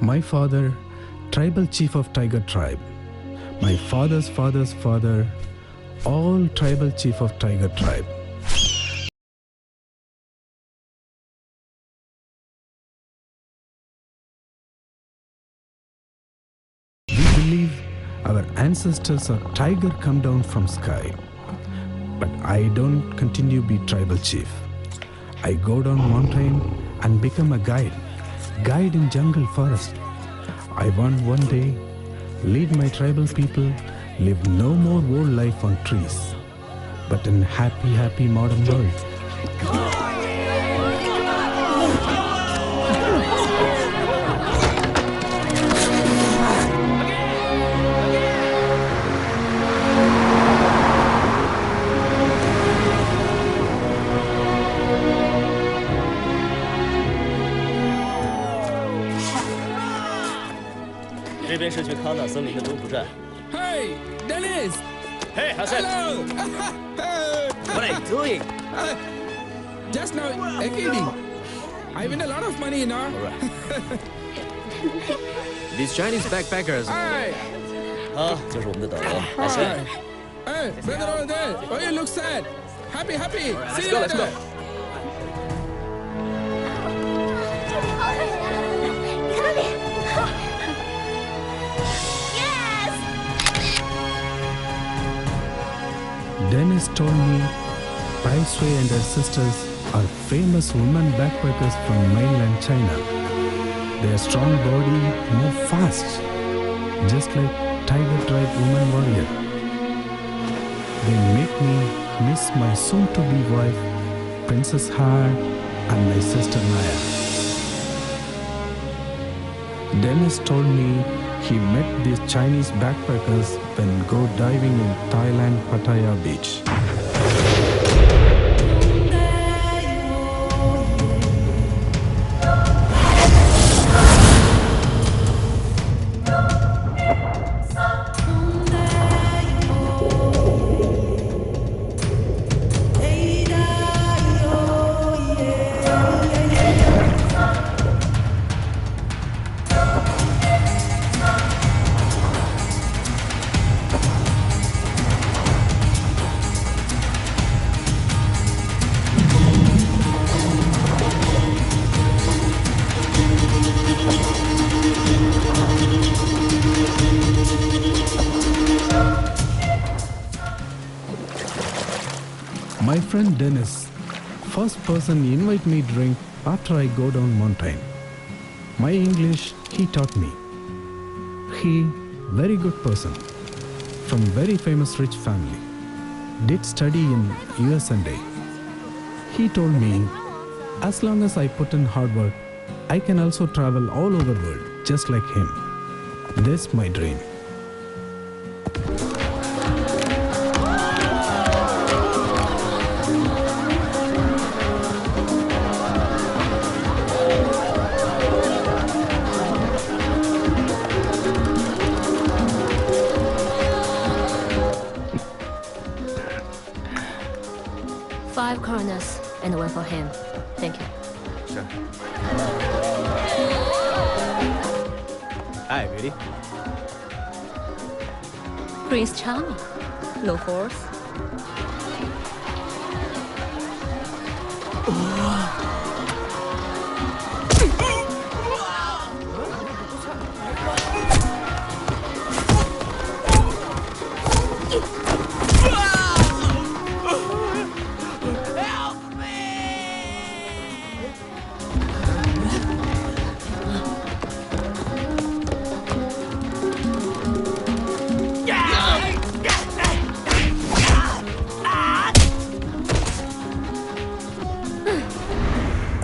My father, tribal chief of Tiger tribe. My father's father's father, all tribal chief of Tiger tribe. We believe our ancestors are tiger come down from sky. But I don't continue be tribal chief. I go down mountain and become a guide in jungle forest. I want one day lead my tribal people live no more old life on trees, but in happy modern world. Hey, Dennis! Hey, Hassan! Hello! What are you doing? Just now, eating. I win a lot of money, you know. All right. These Chinese backpackers. Hi! 就是我们的导游 Hi! Hassan. Hey, brother over there. Why you look sad? Happy. Right, See let's you go, later. let's go. Dennis told me Pai Shui and her sisters are famous women backpackers from mainland China. Their strong body move fast, just like Tiger tribe woman warrior. They make me miss my soon-to-be wife, Princess Har, and my sister Naya. Dennis told me he met these Chinese backpackers when go diving in Thailand Pattaya beach. My friend Dennis, first person invite me drink after I go down mountain. My English he taught me. He very good person, from very famous rich family. Did study in US&A. He told me, as long as I put in hard work, I can also travel all over the world, just like him. That's my dream. Five corners and one for him. Thank you. Sure. Hi, beauty. Prince Charming. No force.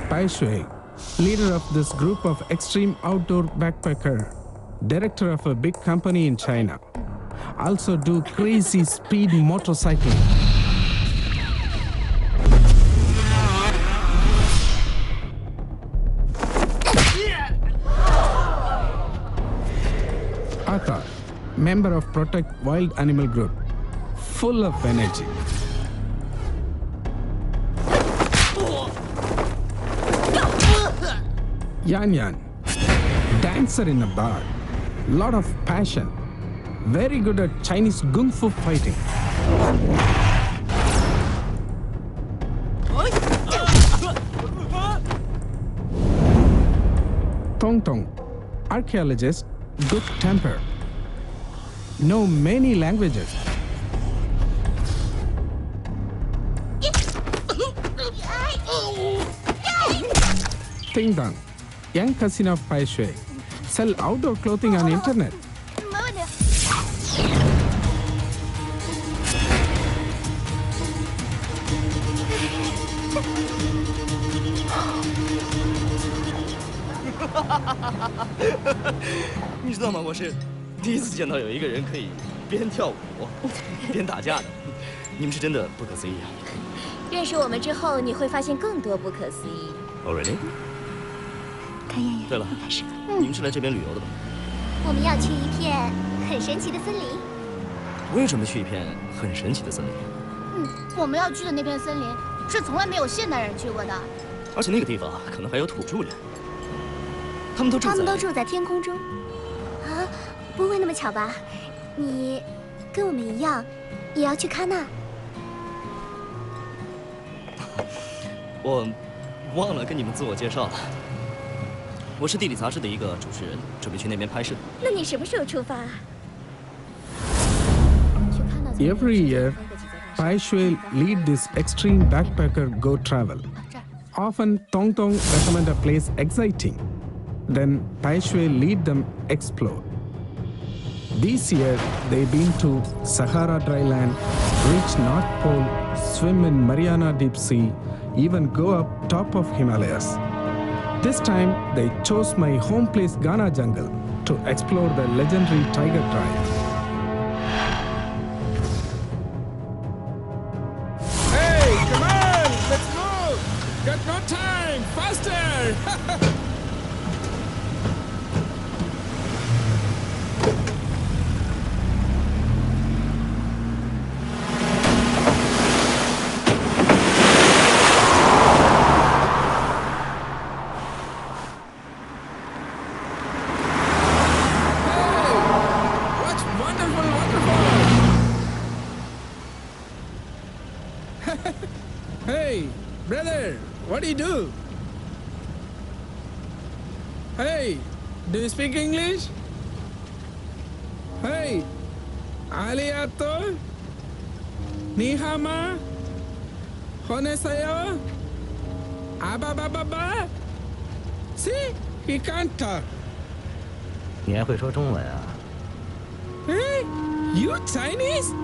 Pai Shui, leader of this group of extreme outdoor backpacker, director of a big company in China. Also do crazy speed motorcycling. Aka, member of Protect Wild Animal Group, full of energy. Yan, dancer in a bar. Lot of passion. Very good at Chinese kung fu fighting. Tong Tong, archaeologist, good temper. Know many languages. Ting Dong, young cousin of Pai Shui, sell outdoor clothing on internet. 没问题。你知道吗？我是第一次见到有一个人可以边跳舞边打架的。你们是真的不可思议啊！认识我们之后，你会发现更多不可思议。Oh really？ 看妍妍，对了，开始。你们是来这边旅游的吧？我们要去一片很神奇的森林。我也准备去一片很神奇的森林，我们要去的那片森林是从来没有现代人去过的。而且那个地方可能还有土著人，他们都住在天空中。啊，不会那么巧吧？你跟我们一样，也要去喀纳？我忘了跟你们自我介绍了。我是地理杂志的一个主持人，准备去那边拍摄。那你什么时候出发？ Every year, Pai Shui lead this extreme backpacker go travel. Often, Tong Tong recommend a place exciting. Then Pai Shui lead them explore. This year, they've been to Sahara dryland, reach North Pole, swim in Mariana Deep Sea, even go up top of Himalayas. This time, they chose my home place Ghana jungle to explore the legendary tiger drive. Hey, come on, let's go. Got no time, faster. Hey, brother, what do you do? Hey, do you speak English? Hey, Aliato? Nihama? Honesayo? Abababa? See, he can't talk. 你还会说中文啊？ Hey, you Chinese?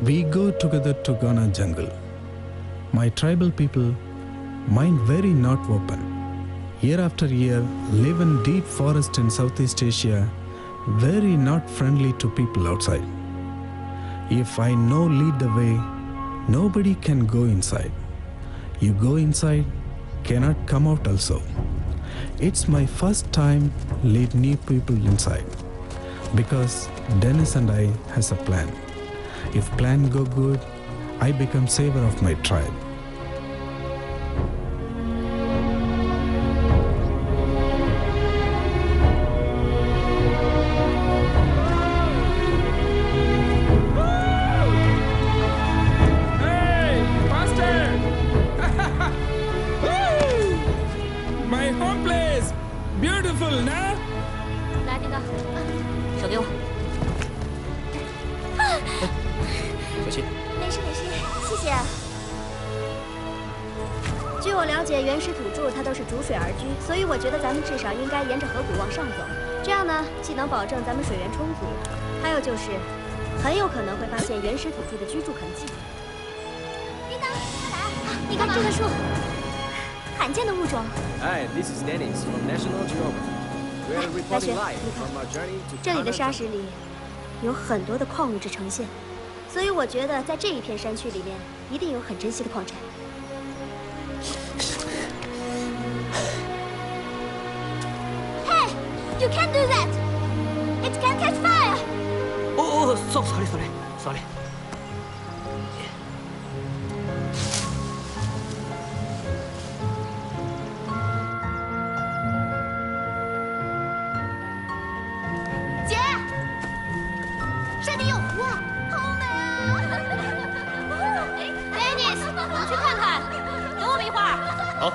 We go together to Ghana jungle. My tribal people, mind very not open. Year after year, live in deep forest in Southeast Asia, very not friendly to people outside. If I know lead the way, nobody can go inside. You go inside, cannot come out also. It's my first time lead new people inside, because Dennis and I has a plan. If plan go good, I become saver of my tribe. Hey, faster! Woo! My home place, beautiful, nah? 来，丁哥，手给我。 小心！没事没事，谢谢。据我了解，原始土著它都是逐水而居，所以我觉得咱们至少应该沿着河谷往上走。这样呢，既能保证咱们水源充足，还有就是很有可能会发现原始土著的居住痕迹。叮当，来，你看这棵树，罕见的物种。 Hi, this is Dennis from National Geographic. We are reporting live from our journey to 这里的沙石里有很多的矿物质呈现。 所以我觉得，在这一片山区里面，一定有很珍稀的矿产。Hey, you can't do that! It can catch fire! Oh, sorry. 好。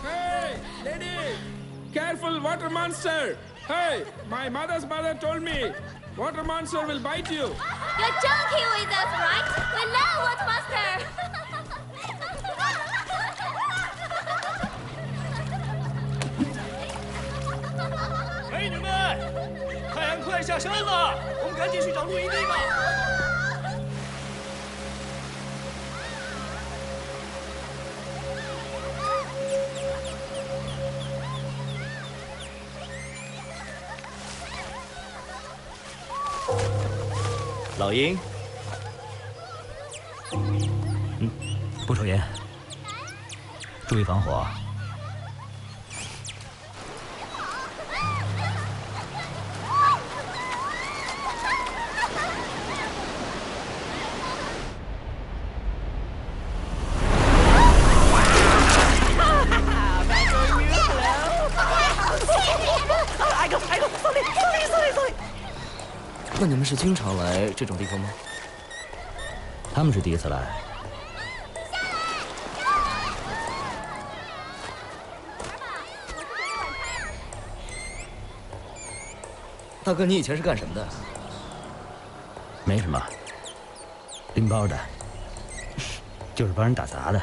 Hey, lady! Careful, water monster! Hey, my mother's mother told me, water monster will bite you. You're joking with us, right? We love Water Monster. 美女们，太阳快下山了，我们赶紧去找露营地吧。老鹰，不抽烟，注意防火。那你们是经常来这种地方吗？他们是第一次来。大哥，你以前是干什么的？没什么，拎包的，就是帮人打杂的。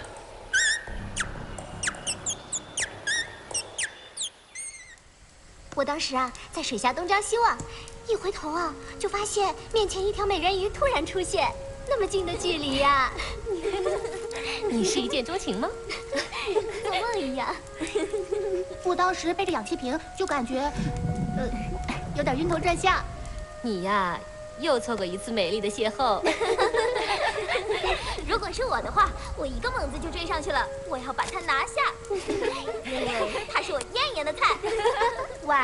我当时啊，在水下东张西望，一回头啊，就发现面前一条美人鱼突然出现，那么近的距离呀、你是一见钟情吗？做梦一样。我当时背着氧气瓶，就感觉，有点晕头转向。你呀，又错过一次美丽的邂逅。如果是我的话，我一个猛子就追上去了，我要把他拿下，因为他是我艳艳的菜。喂，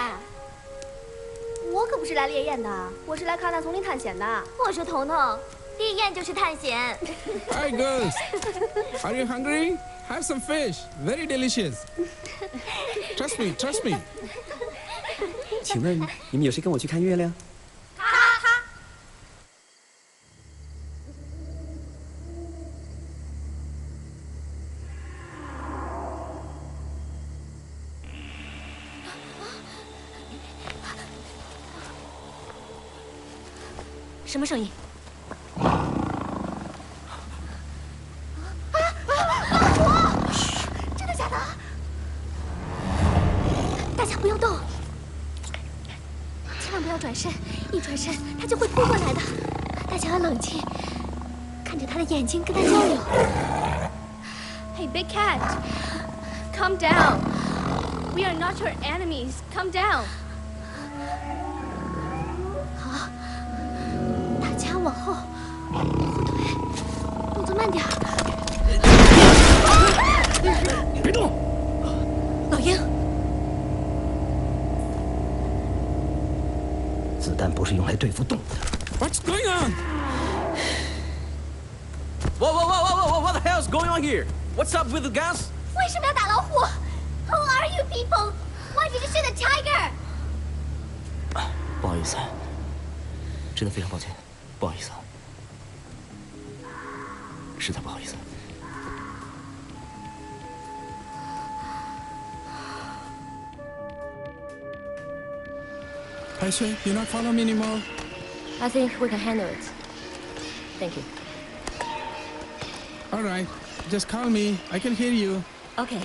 我可不是来猎艳的，我是来看那丛林探险的。我说彤彤，猎艳就是探险。Hi, girls. Are you hungry? Have some fish. Very delicious. Trust me, trust me. 请问你们有谁跟我去看月亮？什么声音？真的假的？大家不要动，千万不要转身，一转身他就会扑过来的。大家要冷静，看着他的眼睛跟他交流。Hey, big cat, calm down. We are not your enemies. Calm down. 好，大家往后，往后退，动作慢点。别动！老鹰，子弹不是用来对付动物的。 What's going on? What the hell is going on here? What's up with the guns? 为什么要打老虎 ？Who are you people? Why did you shoot a tiger? 不好意思，真的非常抱歉，不好意思，实在不好意思。 I swear, you're not following me anymore. I think we can handle it. Thank you. All right, just call me. I can hear you. Okay.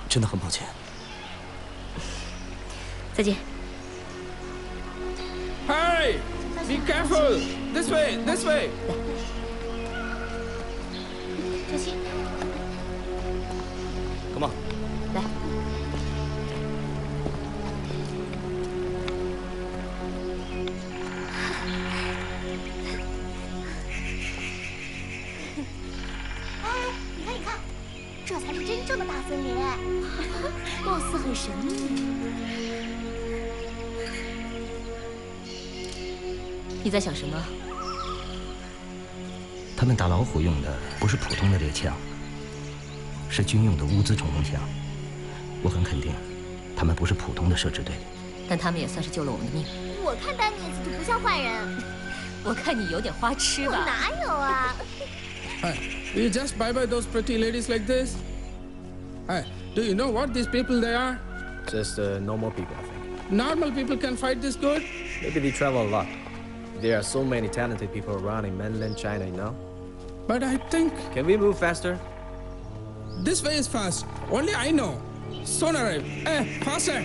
真的很抱歉。再见。 Hey, be careful. This way, this way. 小心。 Come on. 来。你看，你看，这才是真正的大森林，貌似很神秘。你在想什么？他们打老虎用的不是普通的猎枪，是军用的乌兹冲锋枪。我很肯定，他们不是普通的摄制队，但他们也算是救了我们的命。我看丹尼斯就不像坏人。我看你有点花痴吧？哪有啊？ Hey, do you just bye those pretty ladies like this? Hey, do you know what these people they are? Just normal people, I think. Normal people can fight this good? Maybe they travel a lot. There are so many talented people around in mainland China, you know? But I think Can we move faster? this way is fast. Only I know. Soon arrive. Hey, faster.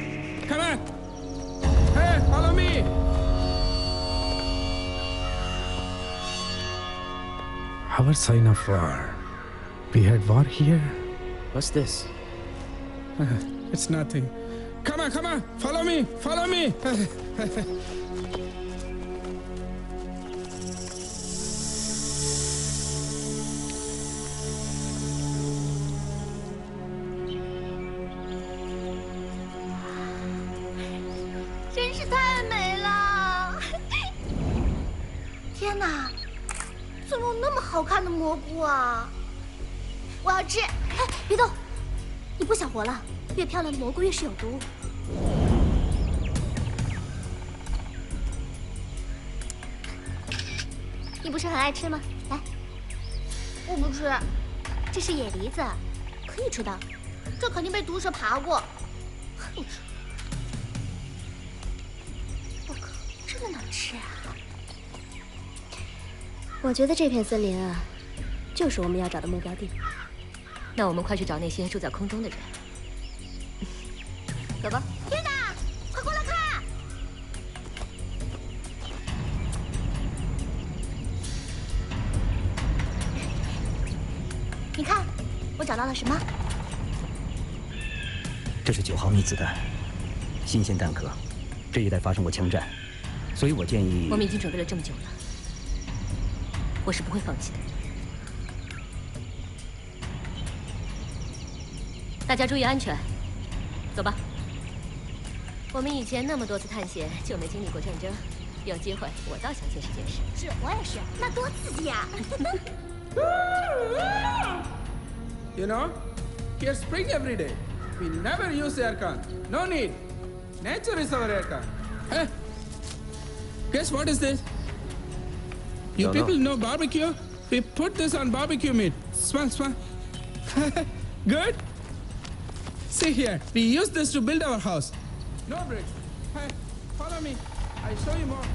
Come on. Hey, follow me. Our sign of war. We had war here. What's this? It's nothing. Come on, come on. Follow me. Follow me. 真是太美了！天哪，怎么有那么好看的蘑菇啊？我要吃！哎，别动，你不想活了。越漂亮的蘑菇越是有毒。你不是很爱吃吗？来，我不吃。这是野梨子，可以吃的。这肯定被毒蛇爬过。不吃。 这个哪吃啊？我觉得这片森林啊，就是我们要找的目标地。那我们快去找那些住在空中的人。走吧。天哪，快过来看！你看，我找到了什么？这是9毫米子弹，新鲜弹壳。这一带发生过枪战。 所以我建议，我们已经准备了这么久了，我是不会放弃的。大家注意安全，走吧。我们以前那么多次探险，就没经历过战争，有机会我倒想见识见识。是我也是，那多刺激呀You know, here's spring every day. We never use aircon. No need. Nature is our aircon. Hey. Guess what is this? You Don't people know barbecue? We put this on barbecue meat. Smell, smell. Good? See here, we use this to build our house. No bricks. Hey, follow me. I show you more.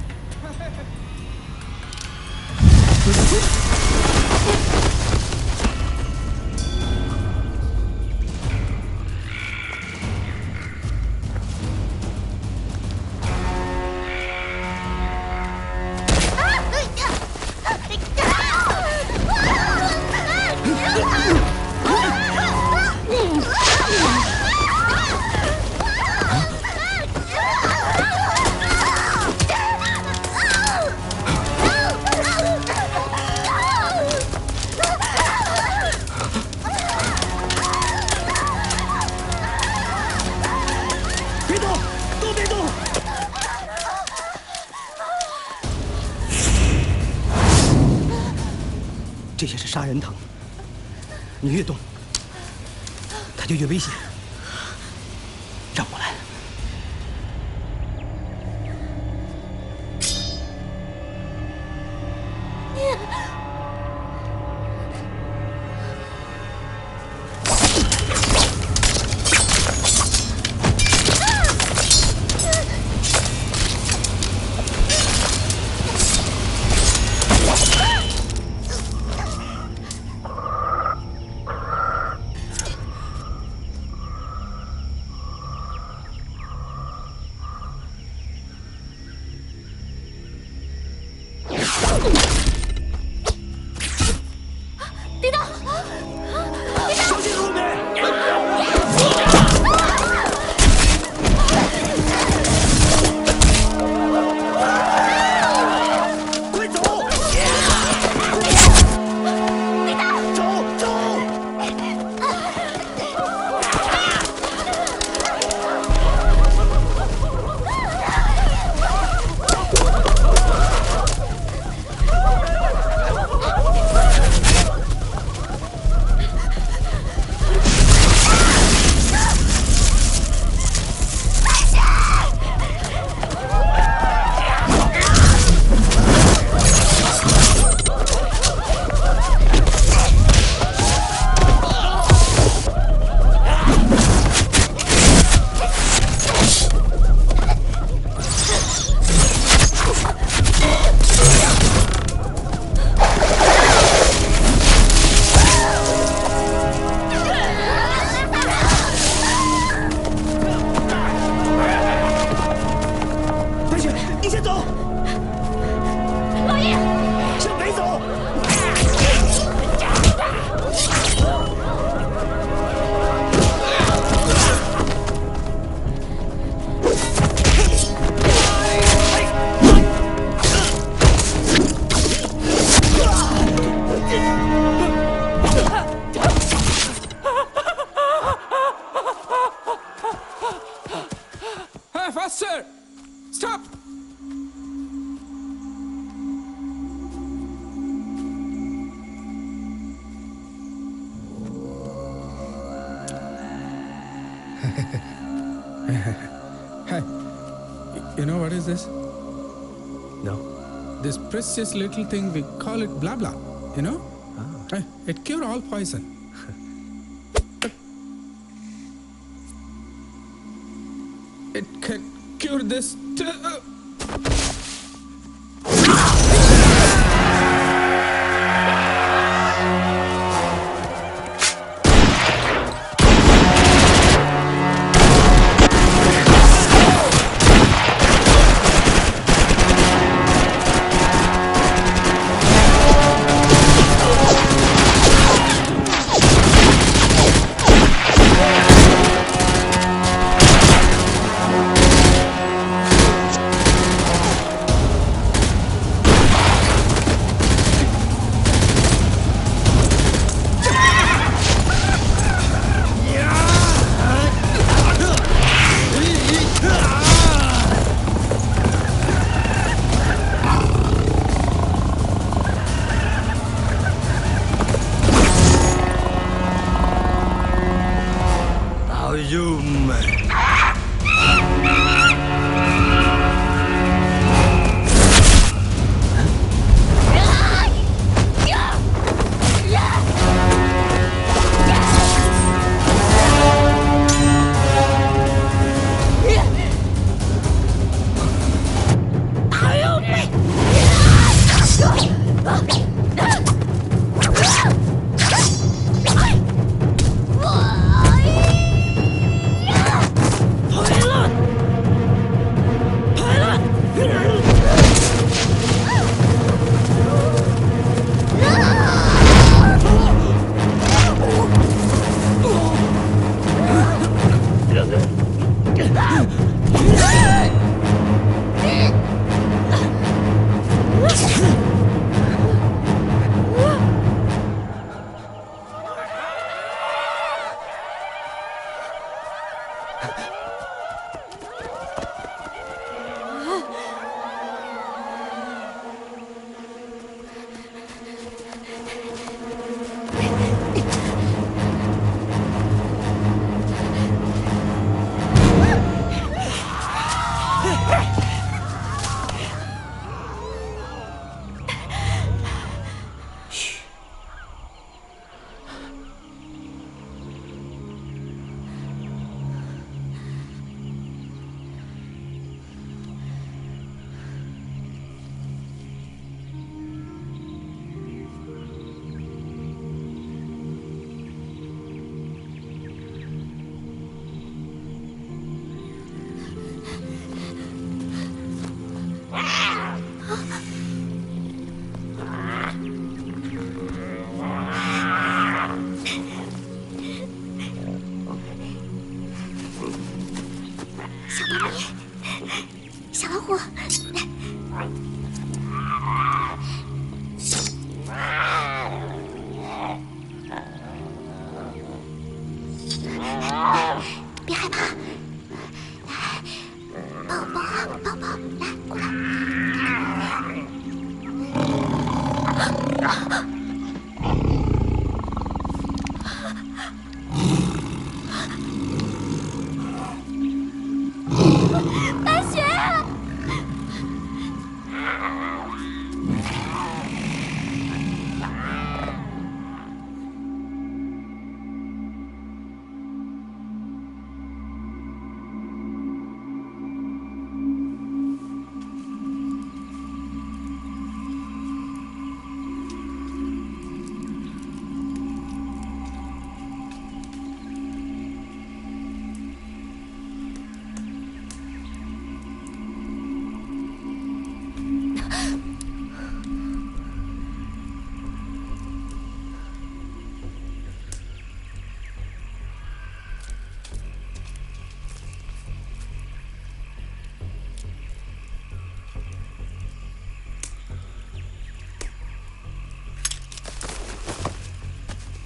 这些是杀人藤，你越动，它就越危险。让我来。Faster! Stop! Hey, you know what is this? No. This precious little thing, we call it blah blah, you know? It cures all poison. It can cure this too.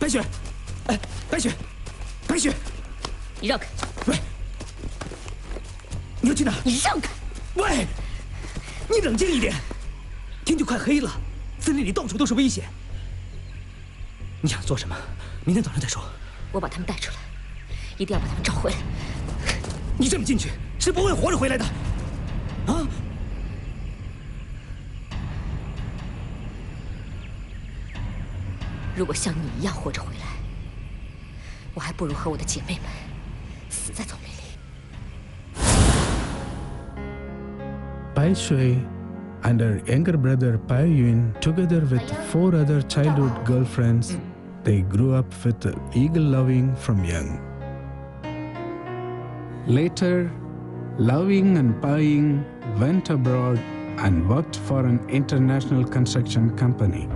白雪，哎，白雪，白雪，你让开！喂，你要去哪？你让开！喂，你冷静一点，天就快黑了，森林里到处都是危险。你想做什么？明天早上再说。我把他们带出来，一定要把他们找回来。你这么进去是不会活着回来的，啊！如果像你一样活着回来，我还不如和我的姐妹们死在丛林里。Bai Shui and her younger brother Bai Yun, together with 4 other childhood girlfriends, they grew up with eagle loving from young. Later, Loving and Bai went abroad and worked for an international construction company.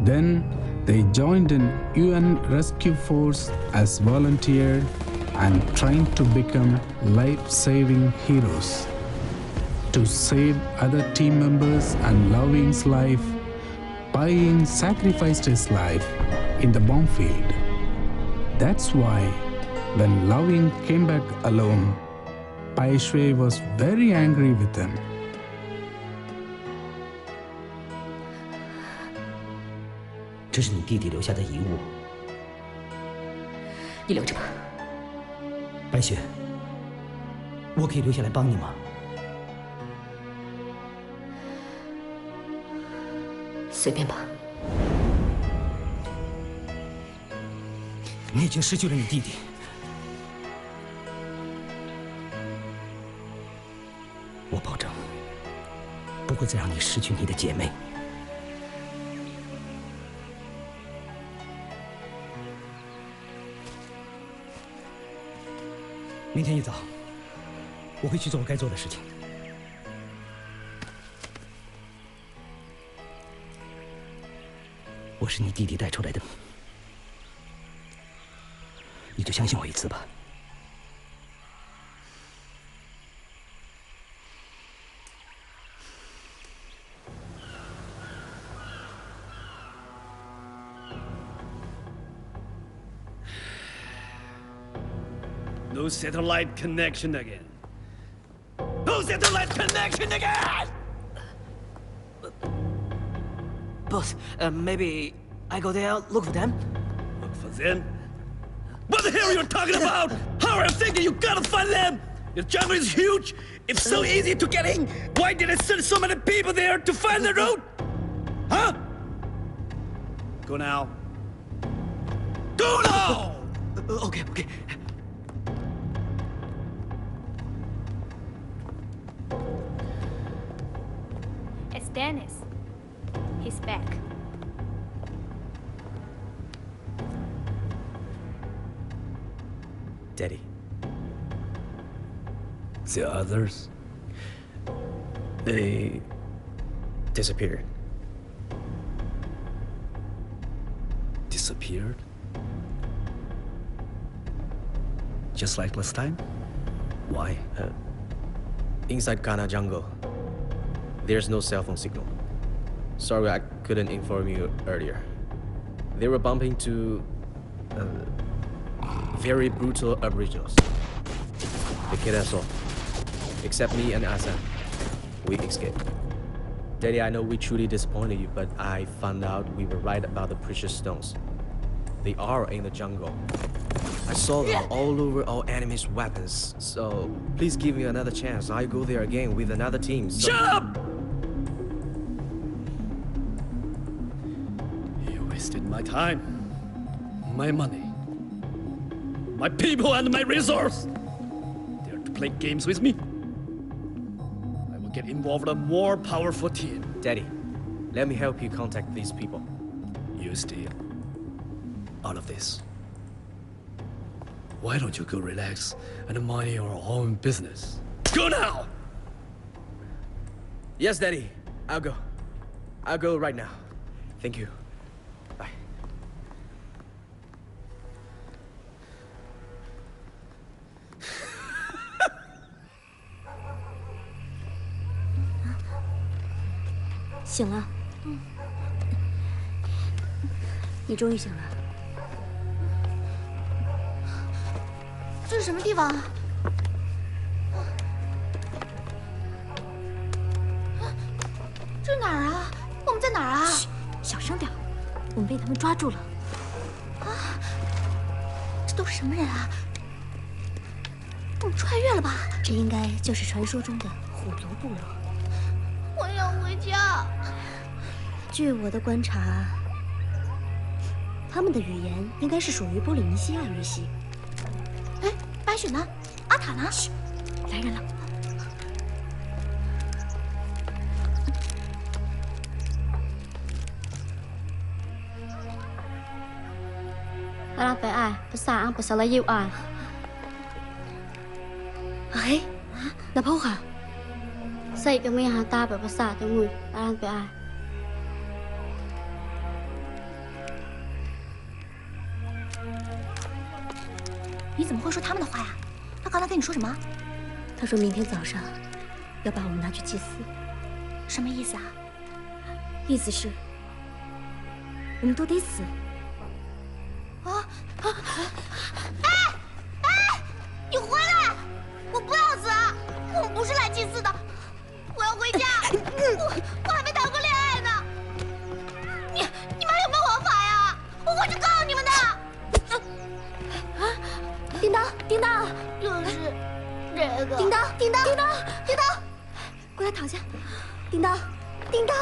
Then they joined an UN rescue force as volunteers and trained to become life-saving heroes. To save other team members and Loving's life, Bai sacrificed his life in the bomb field. That's why, when Loving came back alone, Bai Shui was very angry with him. 这是你弟弟留下的遗物，你留着吧。白雪，我可以留下来帮你吗？随便吧。你已经失去了你弟弟，我保证不会再让你失去你的姐妹。明天一早，我会去做我该做的事情。我是你弟弟带出来的，你就相信我一次吧。No satellite connection again. No satellite connection again! Boss, maybe I go there, look for them? Look for them? What the hell are you talking about? How are you thinking you gotta find them? Your jungle is huge. It's so easy to get in. Why did I send so many people there to find the route? Huh? Go now. Go now! Okay. It's Dennis. He's back. Daddy. The others? They disappeared. Disappeared? Just like last time? Why? Inside Ghana jungle, there's no cell phone signal. Sorry I couldn't inform you earlier. They were bumping to very brutal aboriginals. They killed us all. Except me and Asan. We escaped. Daddy, I know we truly disappointed you, but I found out we were right about the precious stones. They are in the jungle. I saw them all over our enemy's weapons. So please give me another chance. I'll go there again with another team. So... Shut up! You wasted my time, my money, my people, and my resource. Dare to play games with me? I will get involved in a more powerful team. Daddy, let me help you contact these people. You stay out of this. Why don't you go relax and mind your own business? Go now! Yes, Daddy. I'll go. I'll go right now. Thank you. Bye. 醒了。你终于醒了。这是什么地方啊？他们抓住了。啊，这都是什么人啊？我们穿越了吧？这应该就是传说中的虎族部落。我要回家。据我的观察，他们的语言应该是属于波利尼西亚语系。哎，白雪呢？阿塔呢？嘘，来人了。 Alang phải ai? Pasal ang pasal yêu ai? Ấy, là bao hả? Say cái mình ta phải pasal cái mùi. Alang phải ai? 你怎么会说他们的话呀？他刚才跟你说什么？他说明天早上要把我们拿去祭祀。什么意思啊？意思是我们都得死。 你回来！我不要死！我们不是来祭祀的，我要回家。我还没谈过恋爱呢。你们还有没有王法呀？我会去告你们的。叮当，叮当，就是这个。叮当，叮当，叮当，叮当，过来躺下。叮当，叮当。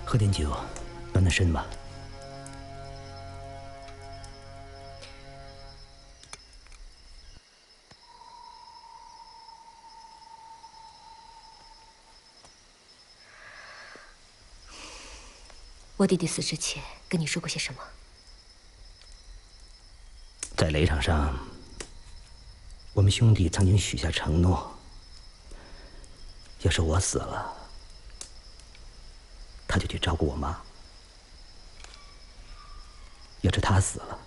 喝点酒，暖暖身吧。我弟弟死之前跟你说过些什么？在擂场上，我们兄弟曾经许下承诺：要是我死了， 他就去照顾我妈。要是他死了，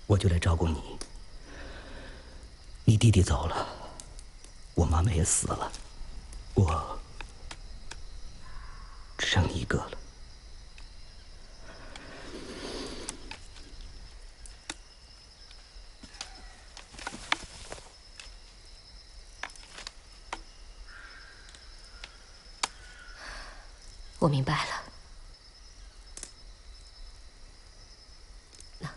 我就来照顾你。你弟弟走了，我妈妈也死了，我只剩你一个了。我明白了。那，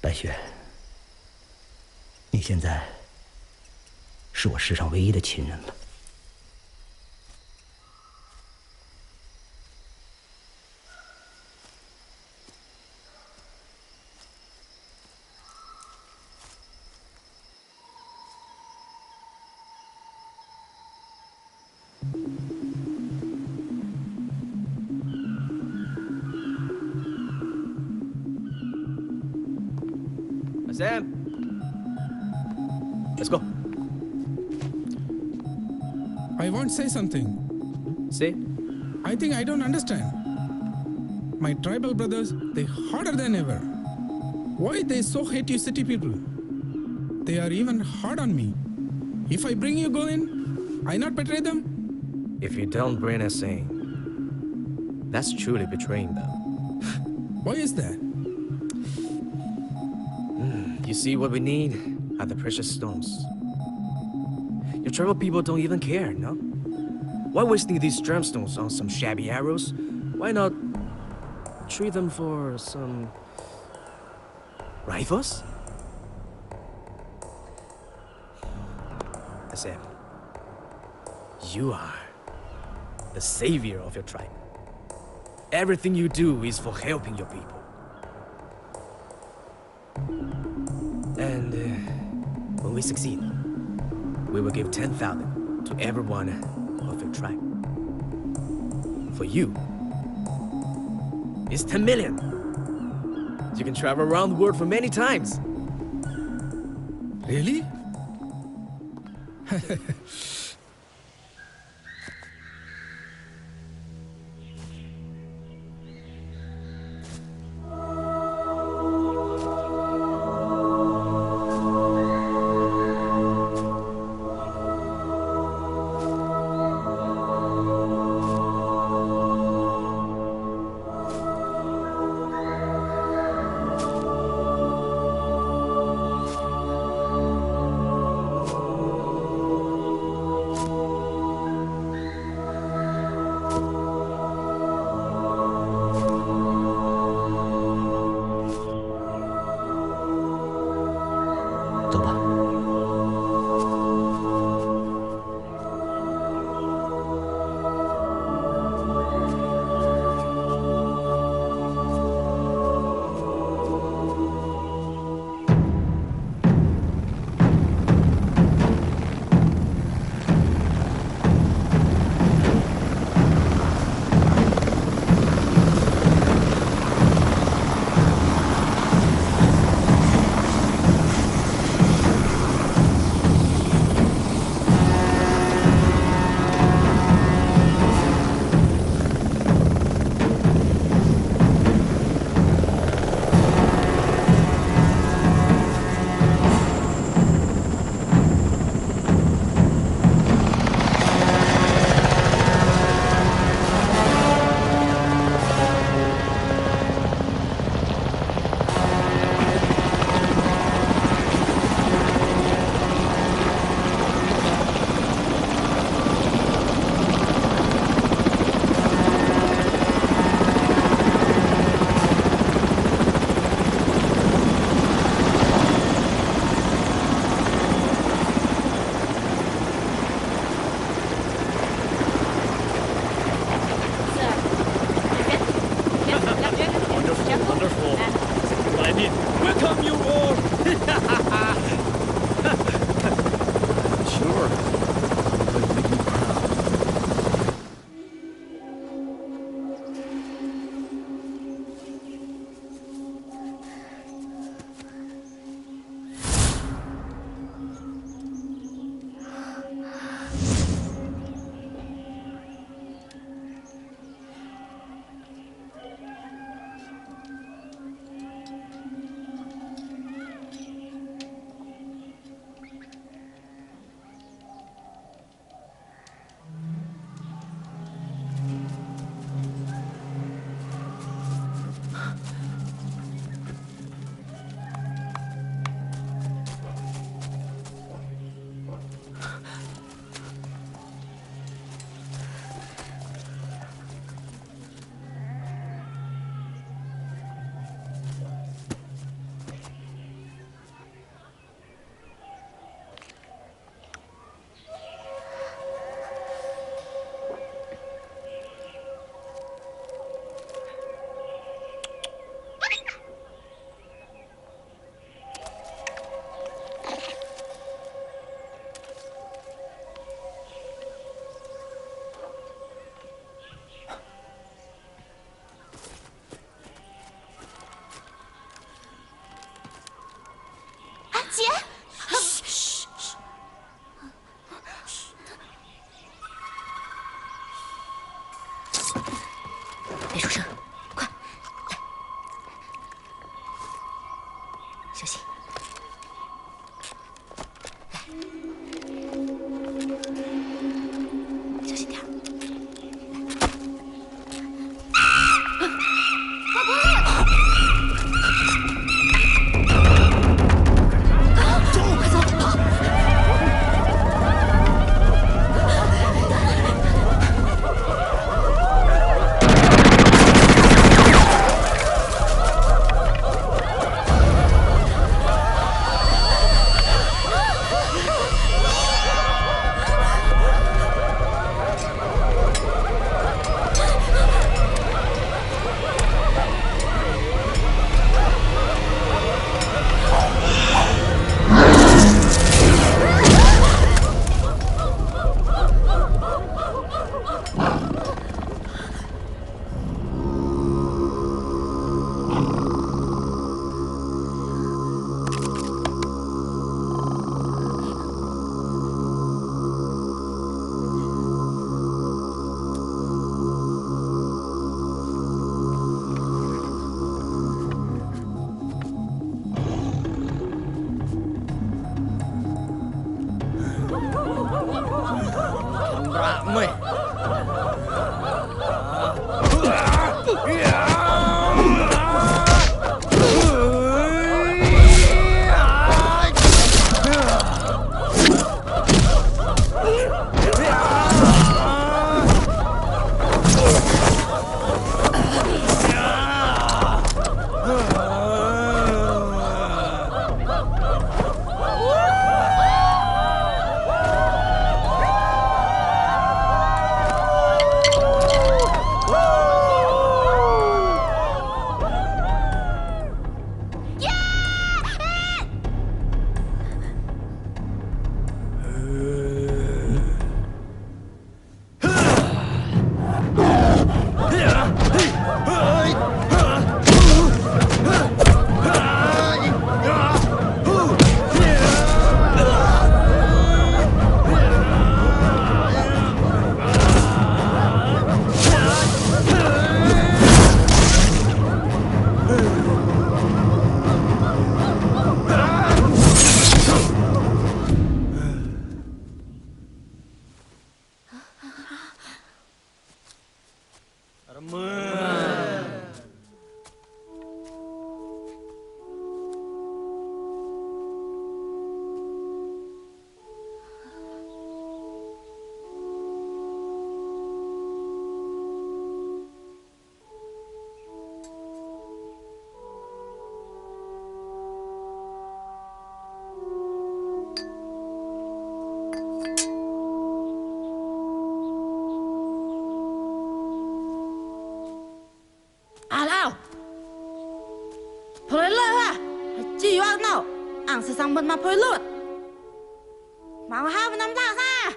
白雪，你现在 是我世上唯一的亲人了。Sam, let's go. I want to say something. Say? I think I don't understand. My tribal brothers, they harder than ever. Why they so hate you city people? They are even hard on me. If I bring you go in, I not betray them? If you don't bring us in, that's truly betraying them. Why is that? You see, what we need are the precious stones. Your tribal people don't even care, no? Why wasting these gemstones on some shabby arrows? Why not trade them for some rifles? Sam, you are the savior of your tribe. Everything you do is for helping your people. And when we succeed, we will give 10,000 to everyone of your tribe. For you, it's 10 million. You can travel around the world for many times. Really? 走吧。别出声，快来，小心。来，小心点儿。快不累！走，快走！ Ang sesambut ma phơi lụt. Mau ha với năm ta ha.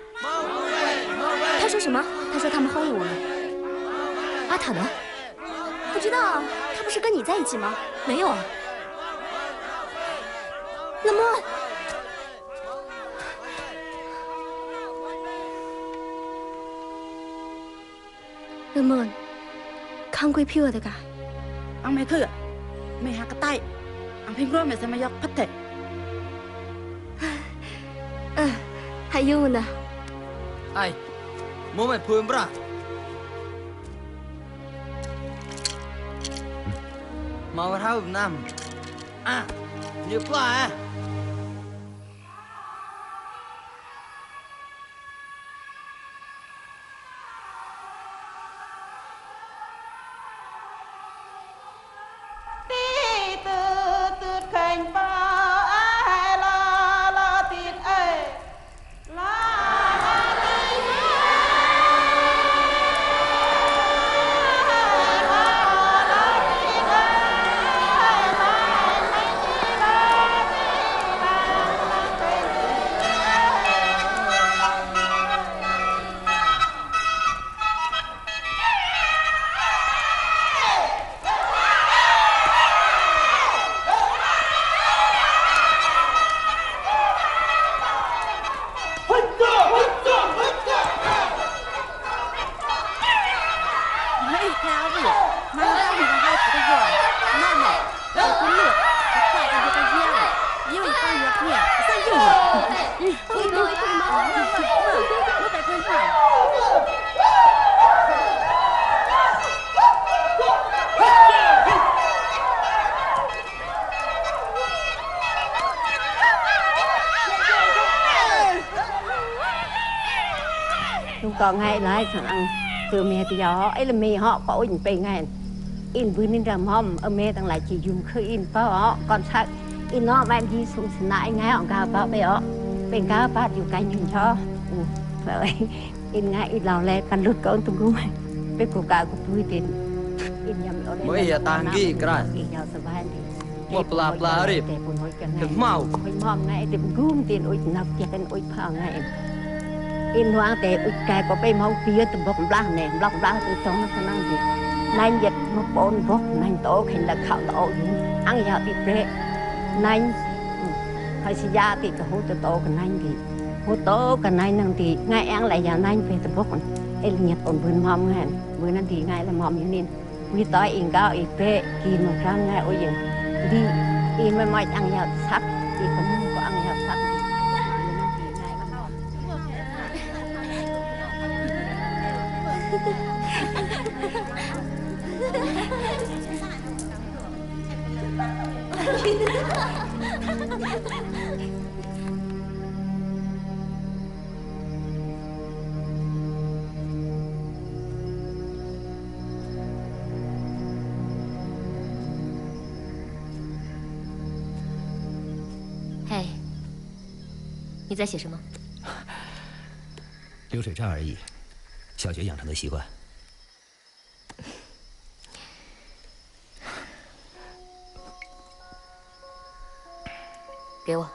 他说什么？他说他们欢迎我们。阿塔呢？不知道啊，他不是跟你在一起吗？没有啊。那么，那么，康贵票的噶？Ang mấy thưa, mấy hạt cái tay, ang phim rồi mấy xem mấy giọt phát thể. 还有呢。哎，我们碰不啦？mau tahu nam. Ah, dia pula eh. Còn ngày lại thằng ăn từ mẹ thì giờ ấy là mẹ họ có in về ngày in vừa nên làm hòm ở mẹ thằng lại chỉ dùng khơi in bao họ còn sắc in nó em đi xuống xin lại ngay họ cao bao bé họ bên cao bao chịu canh nhìn cho vậy in ngay in lào lẹ căn lụt con tụi cũng bên cổ cả của tôi tiền in nhầm ở đây mới tanggi keras in nhau sờ vai đi mau pelan-pelan Arif đừng mau mom ngay tìm gum tiền ôi nạp tiền ôi phao ngay in hoa tệ ôi cái có bay mau kia từ bọc blang nè bọc blang từ trong nó khả năng gì nay giật một bốn bọc nay tổ hình là khảo tổ ăn giờ bị bể nay hay xì da thì cái hố tổ cái nay thì hố tổ cái nay năng thì ngay ăn lại giờ nay về từ bọc ấy là nhật ổn bươn mom ngay bươn năng thì ngay là mom như nên quý tối in cao in bể kỳ một trăm ngay ôi giờ đi in mới mai ăn giờ sắt thì cũng có ăn giờ sắt嘿，你在写什么？流水账而已，小学养成的习惯。给我。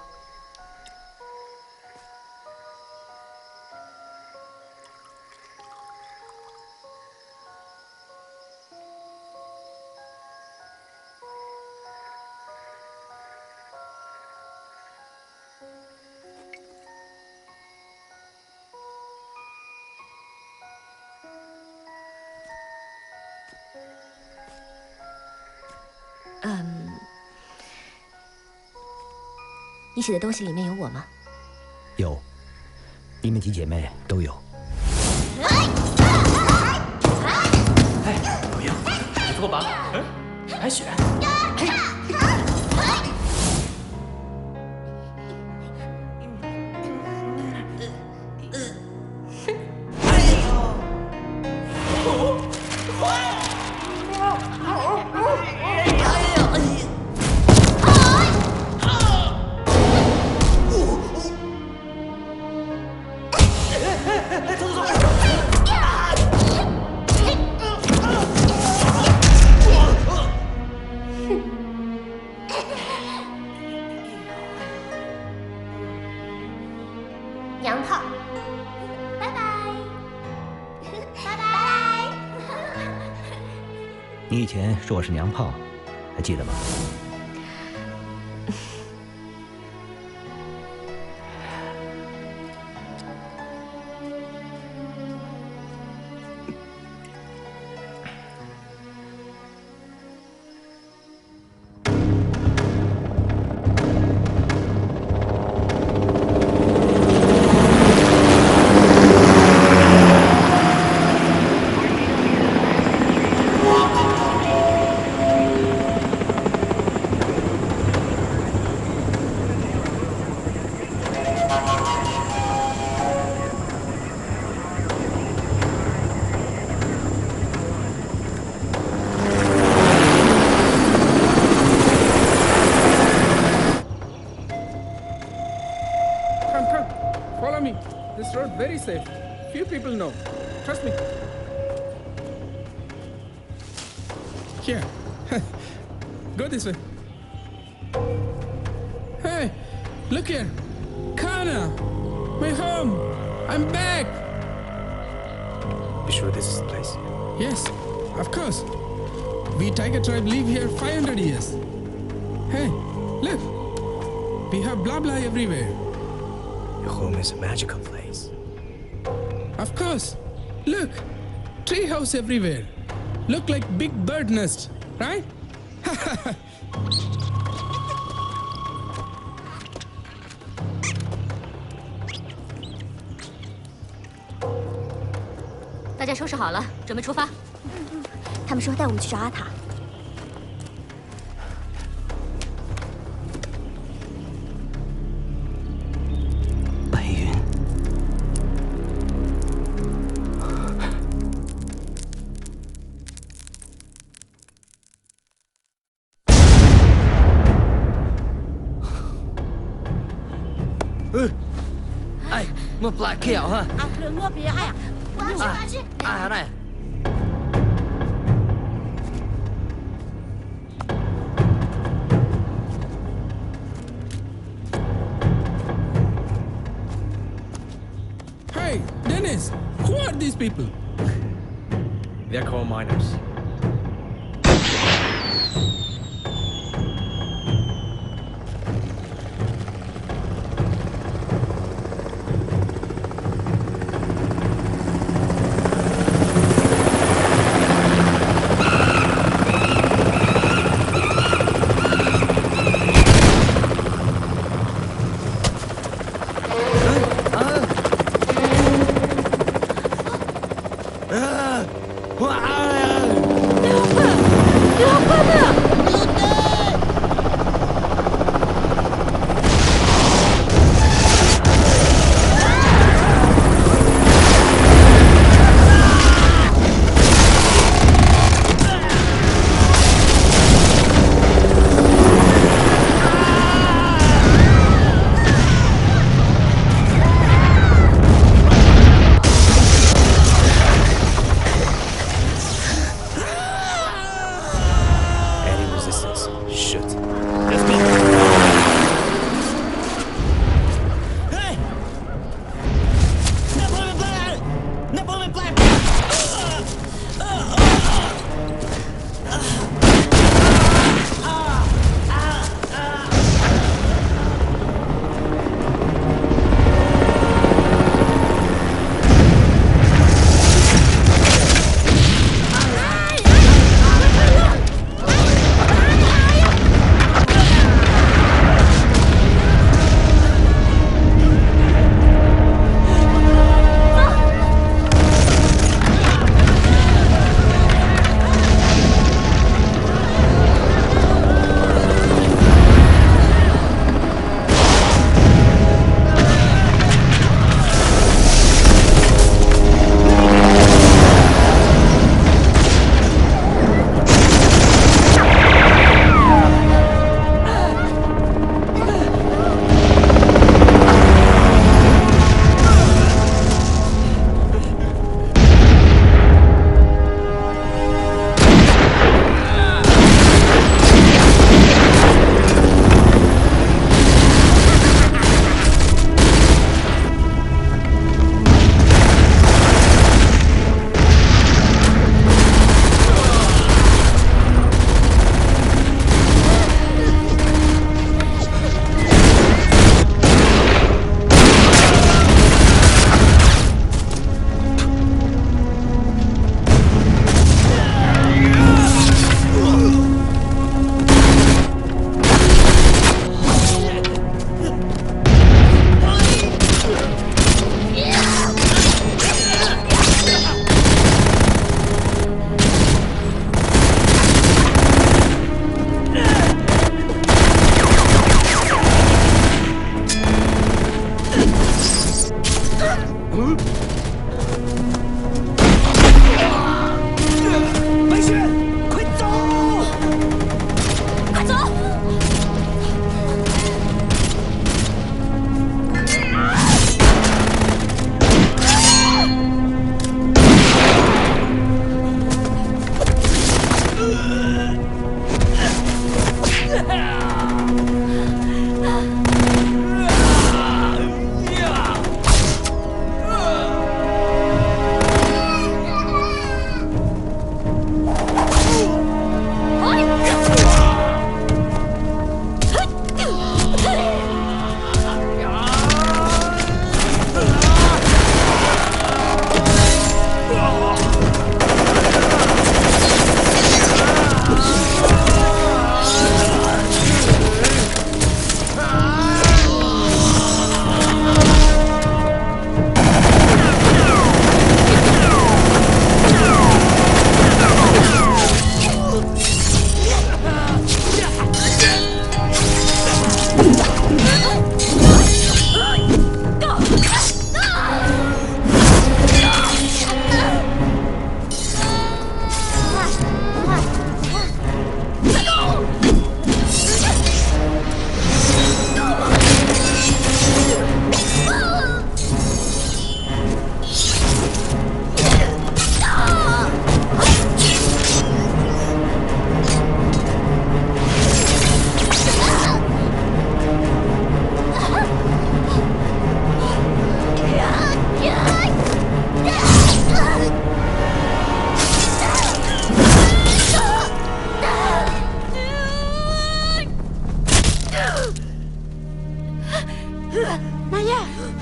你写的东西里面有我吗？有，你们几姐妹都有。哎，怎么样？不错吧？还选？娘炮，拜拜，拜拜。你以前说我是娘炮，还记得吗？Very safe. Few people know. Trust me. Here. Go this way. Hey, look here. Kana, my home. I'm back. You sure this is the place? Yes, of course. We tiger tribe live here 500 years. Hey, look. We have blah blah everywhere. Your home is a magical place. Of course. Look, tree house everywhere. Look like big bird nest, right? 大家收拾好了，准备出发。他们说带我们去找阿塔。白云。哎，我不来看哈。啊，这我别哎呀，我要去，我要去。啊，来。 Hey, Dennis, who are these people? They're coal miners.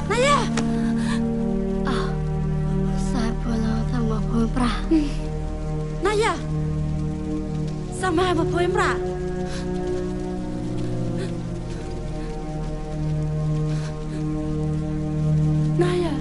Naya. Saya pula sama pun pra. Naya. Sama apa pun pra. Naya.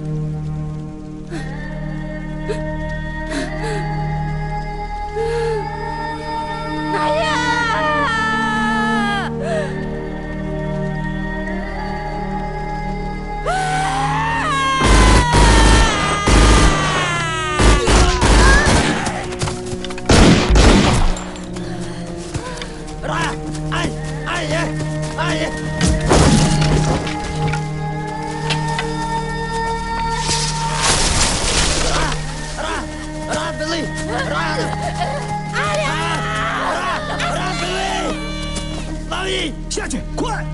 下去，快！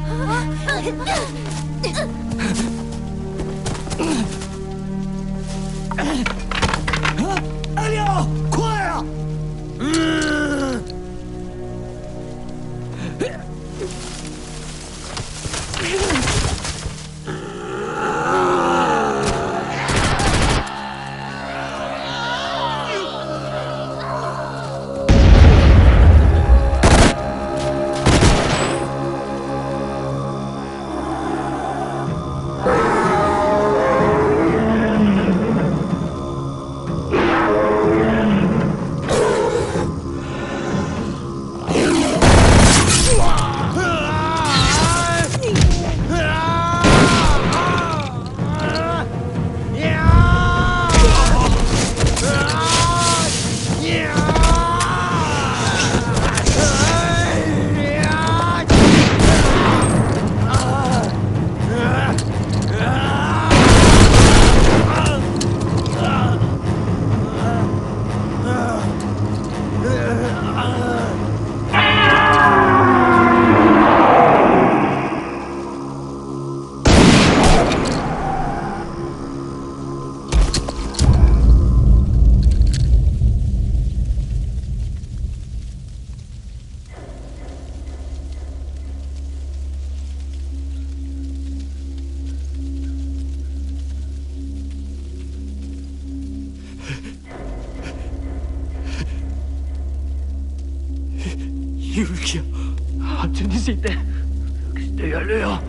艾利奥，快啊！Julkia, hati di situ. Kita ya Leo.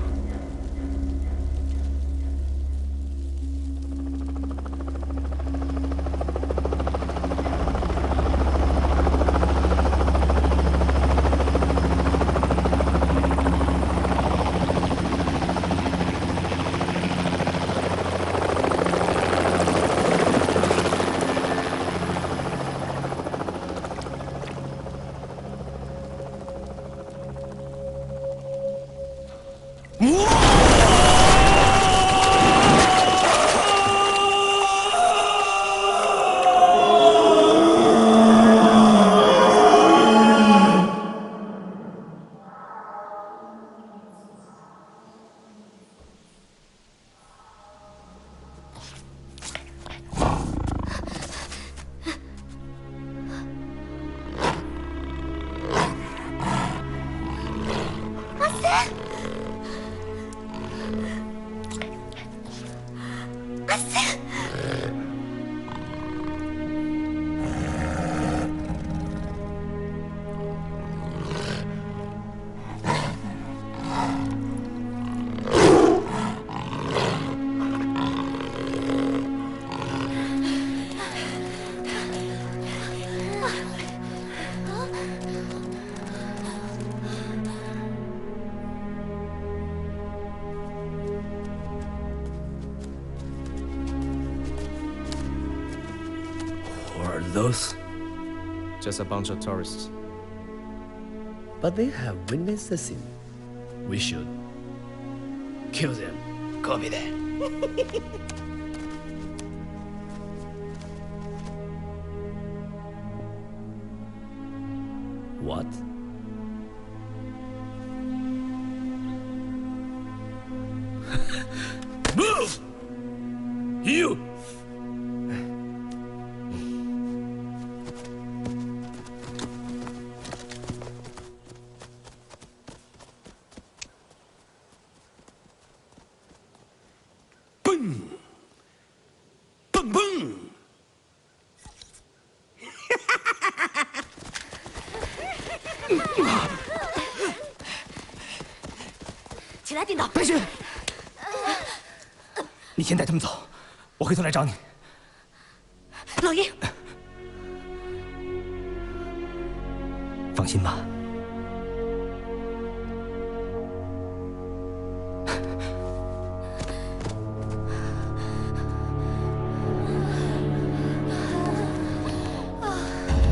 Those? Just a bunch of tourists. But they have witnessed the scene. We should kill them. Copy that. What? Move! You! 来领导。白雪，你先带他们走，我回头来找你。老爷，放心吧。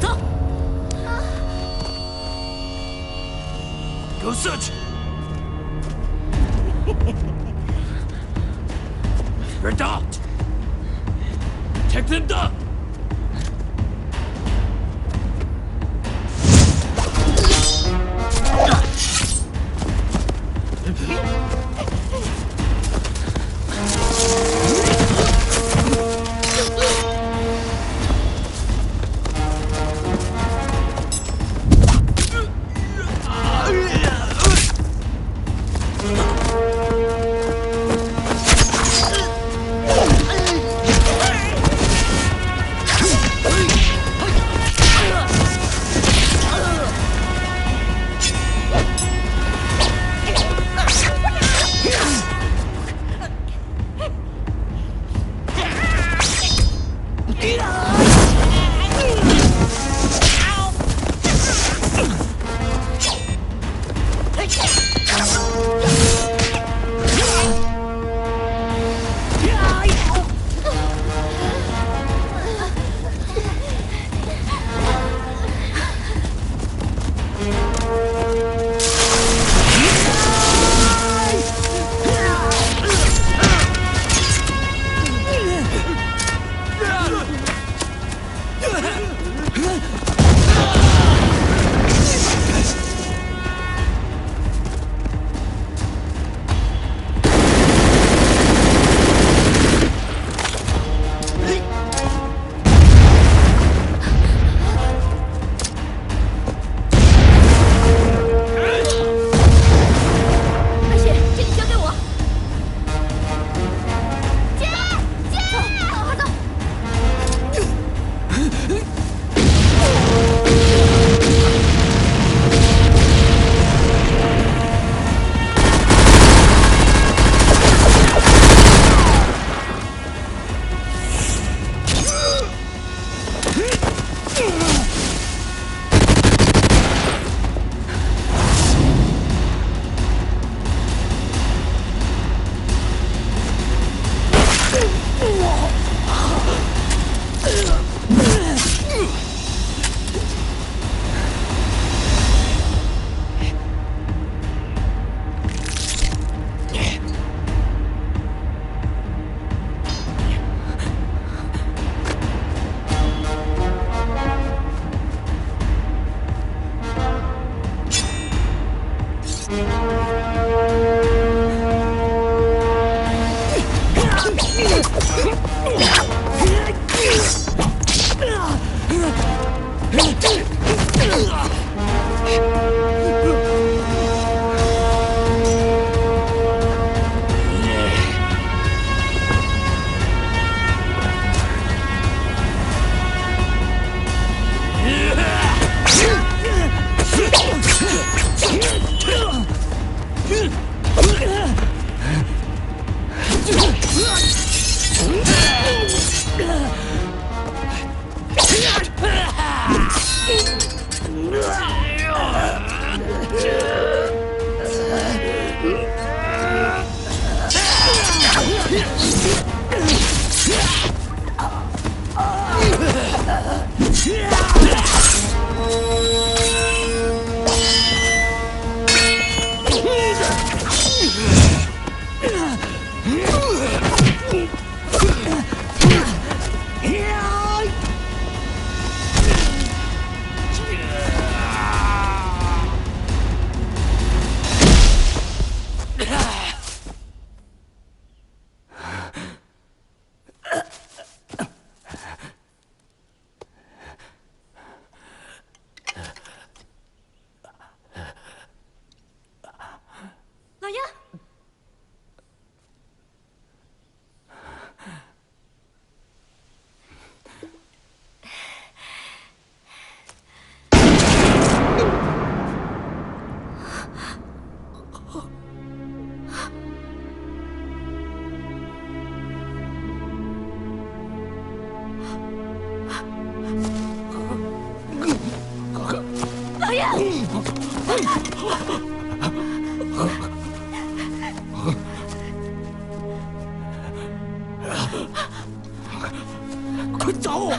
走。Go search. Red out. Take them down. 快找我！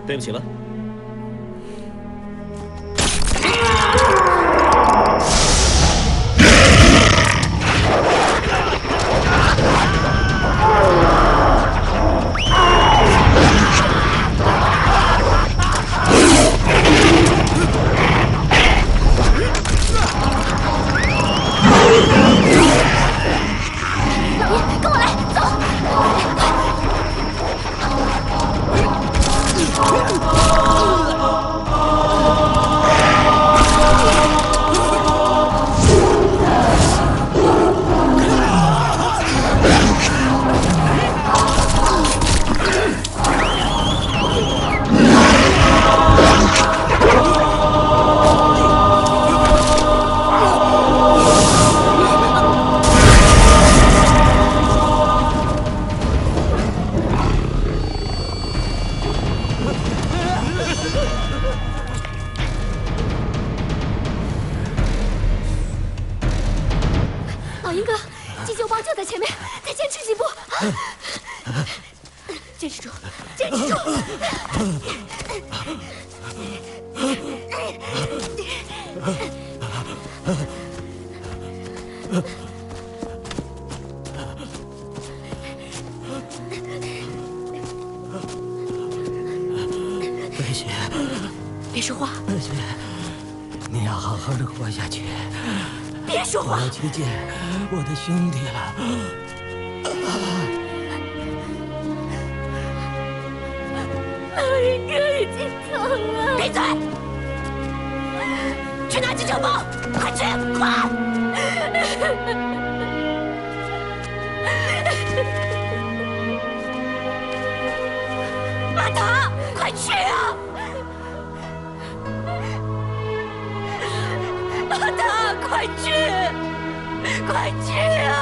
对不起了。坚持住，坚持住！白雪，别说话。白雪，你要好好的活下去。别说话。我要去见我的兄弟了。老鹰哥已经走了。闭嘴！去拿急救包，快去，快！马达，快去啊！马达，快去，快去啊！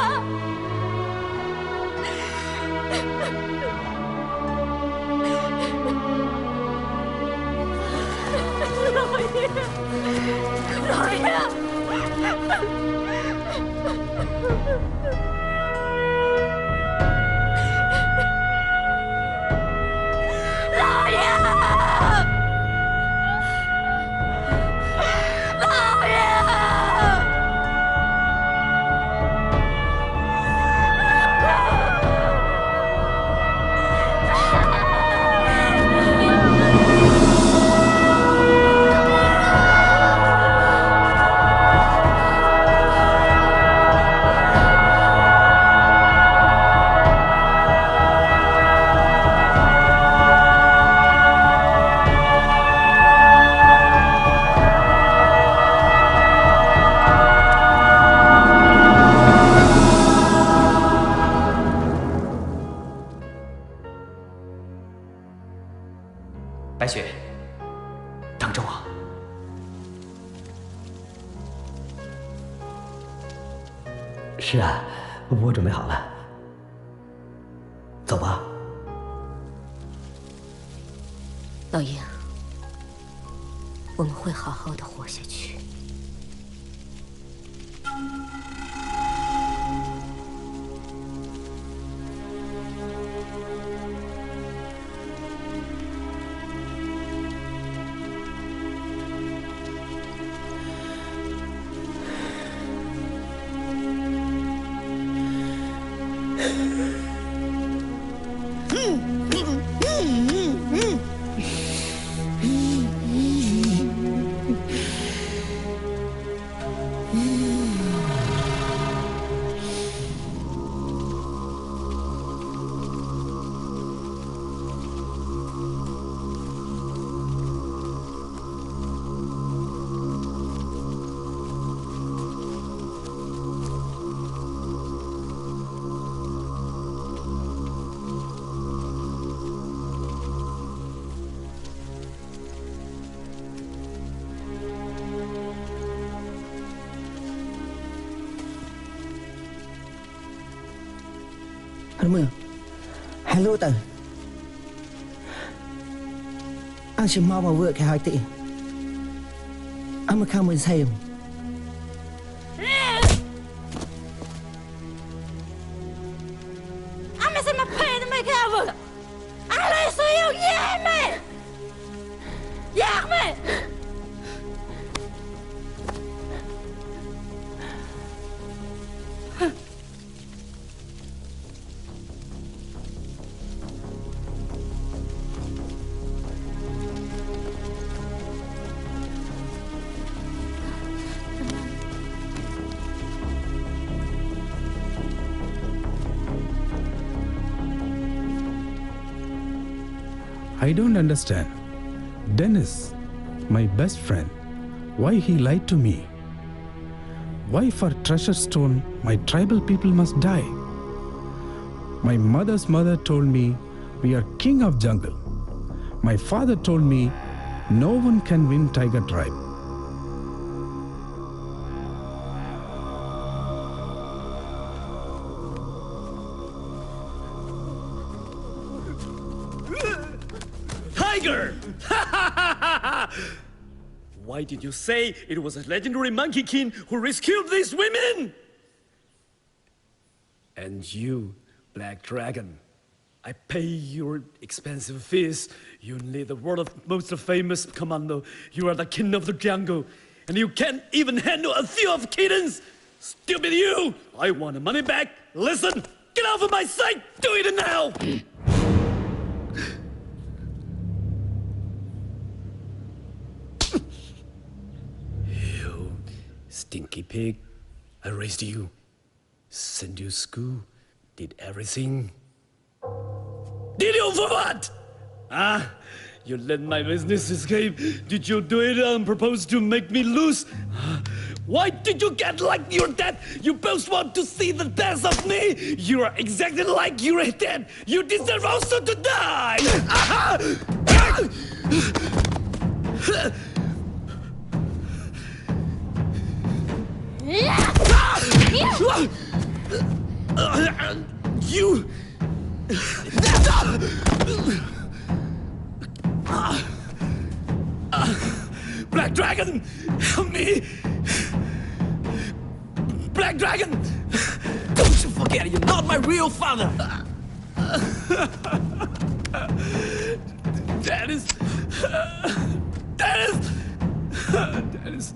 老爷，老爷！老爷！老爷！白雪，等着我。是啊，我准备好了。走吧。老鹰，我们会好好的活下去。Mưa. Hello tờ. Anh chỉ mau mà vừa cái hai tỷ. Anh mà không mới xem. Anh mà xem mà phê nó mới cái vừa. Anh lấy suy yêu nhé mày. Giác mày. I don't understand. Dennis, my best friend, why he lied to me? Why for treasure stone my tribal people must die? My mother's mother told me we are king of jungle. My father told me no one can win tiger tribe. Tiger! Why did you say it was a legendary monkey king who rescued these women? And you, Black Dragon, I pay your expensive fees. You need the world's most famous commando. You are the king of the jungle, and you can't even handle a few of kittens. Stupid you! I want the money back. Listen, get off of my sight. Do it now. Stinky pig, I raised you, sent you to school, did everything. Did you for what? Ah, you let my business escape. Did you do it on purpose to make me lose? Why did you get like your dad? You both want to see the death of me. You are exactly like your dad. You deserve also to die. You! Black Dragon! Help me! Black Dragon! Don't you forget, you're not my real father! Dennis! Dennis! Dennis!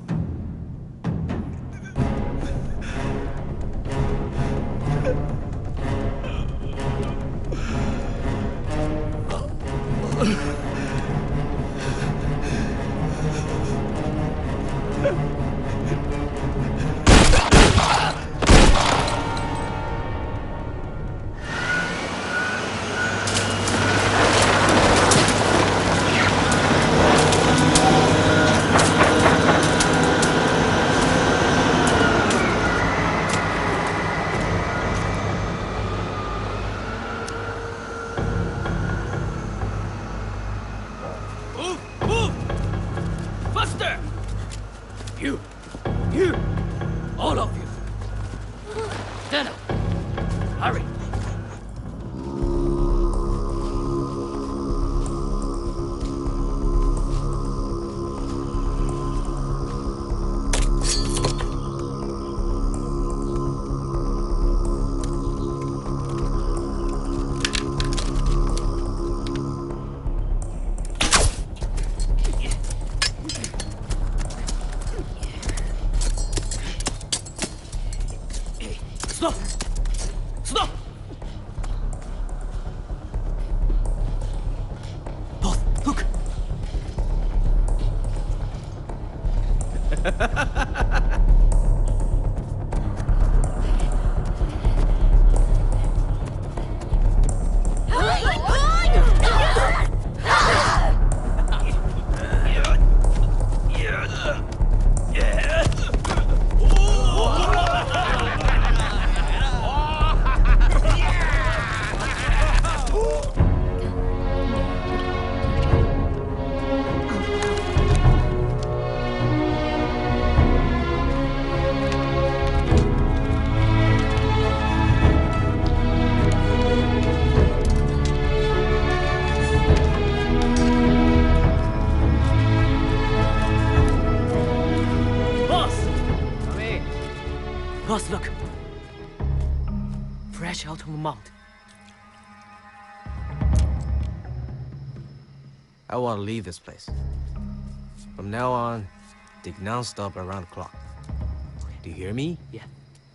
mount. I want to leave this place. From now on, dig non-stop around the clock. Do you hear me? Yeah.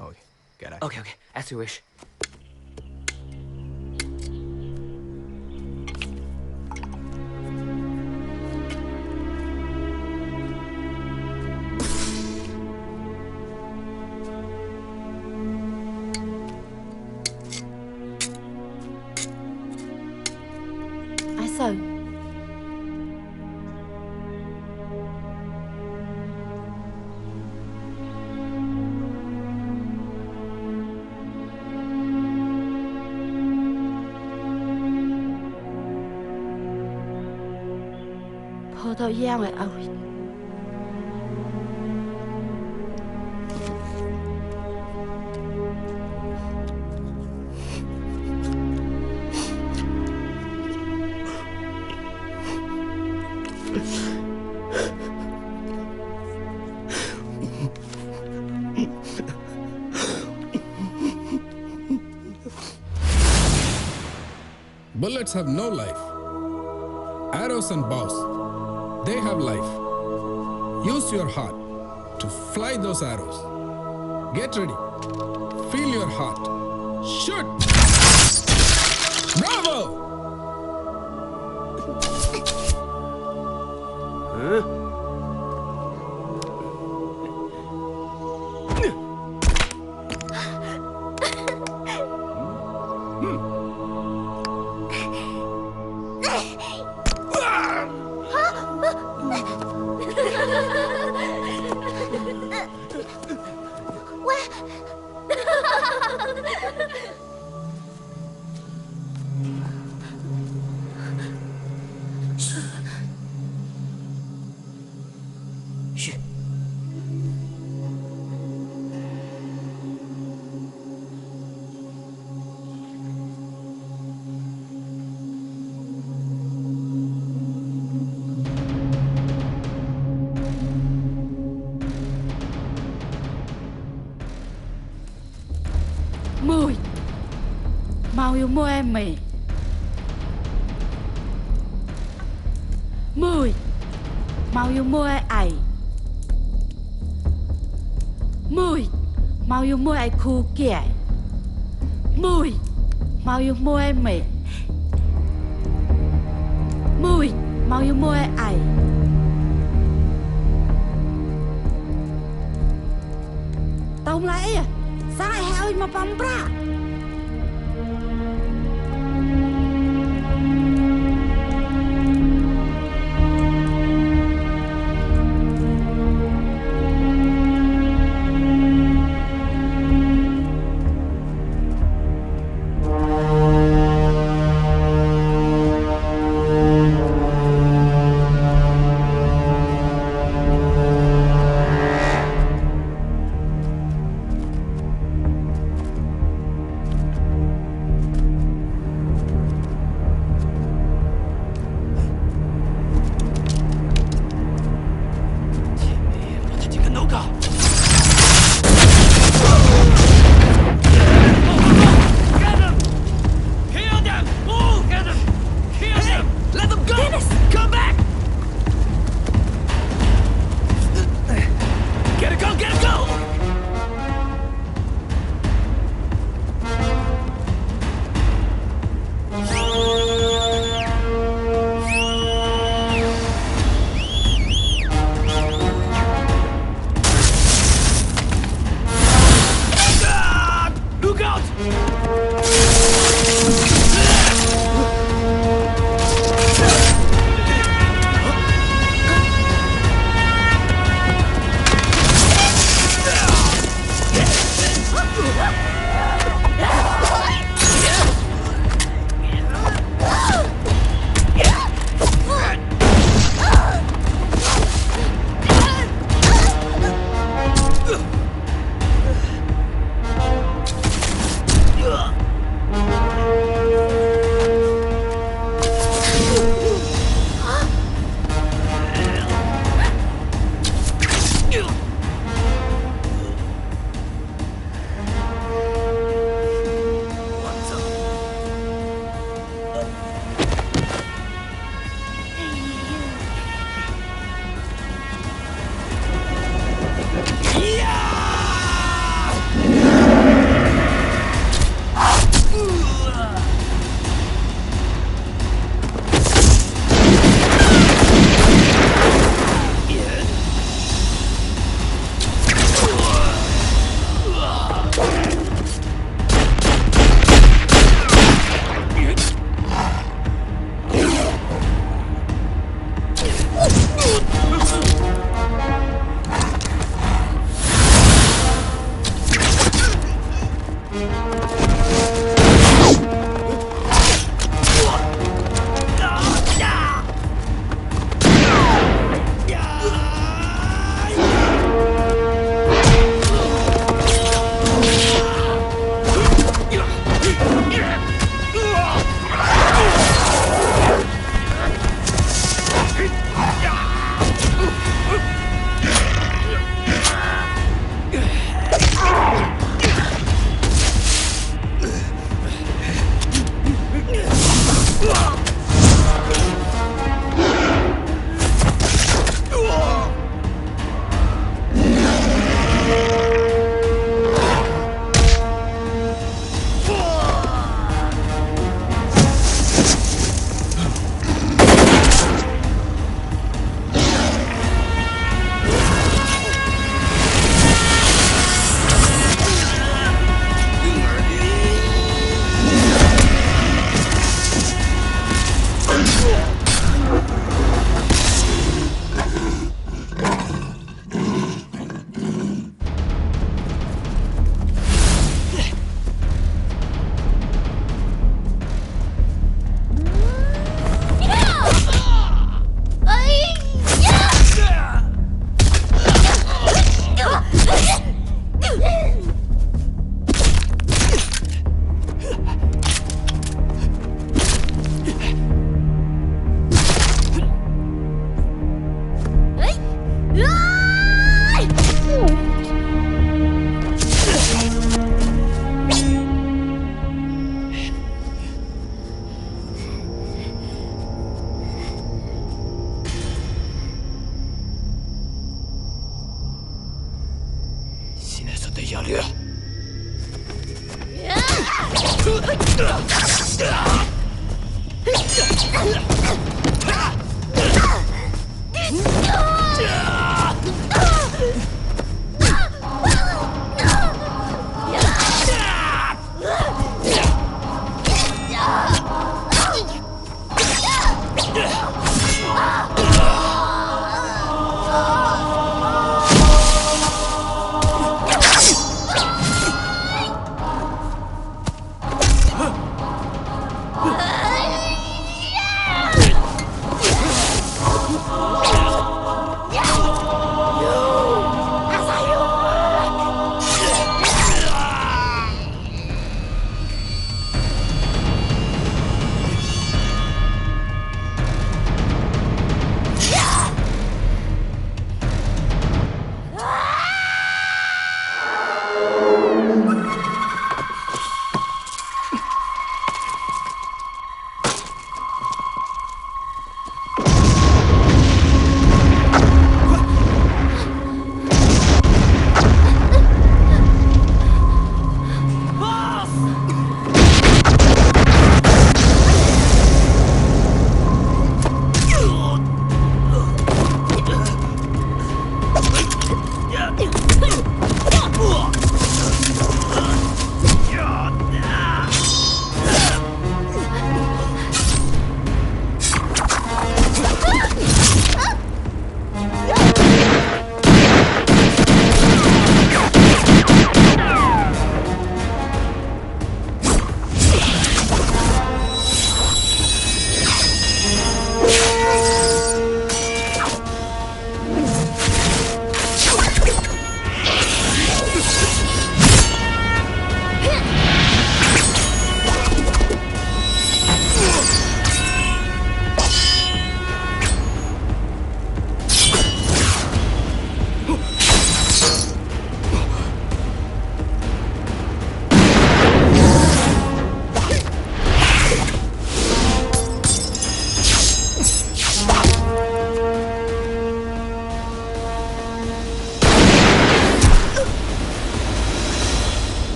Okay, get out. Okay, as you wish. Sao? Phô tao giang lại ôi. Bullets have no life. Arrows and bows, they have life. Use your heart to fly those arrows. Get ready. Feel your heart. Shoot! Bravo! Huh? Mười. Mau yêu mua em mày. 10. Mau yêu mua ai. 10. Mau yêu mua ai khu kia. 10. Mau yêu mua em mày. 10. Mau yêu mua ai. Tông lại à. Sao lại heo mà bấm ra.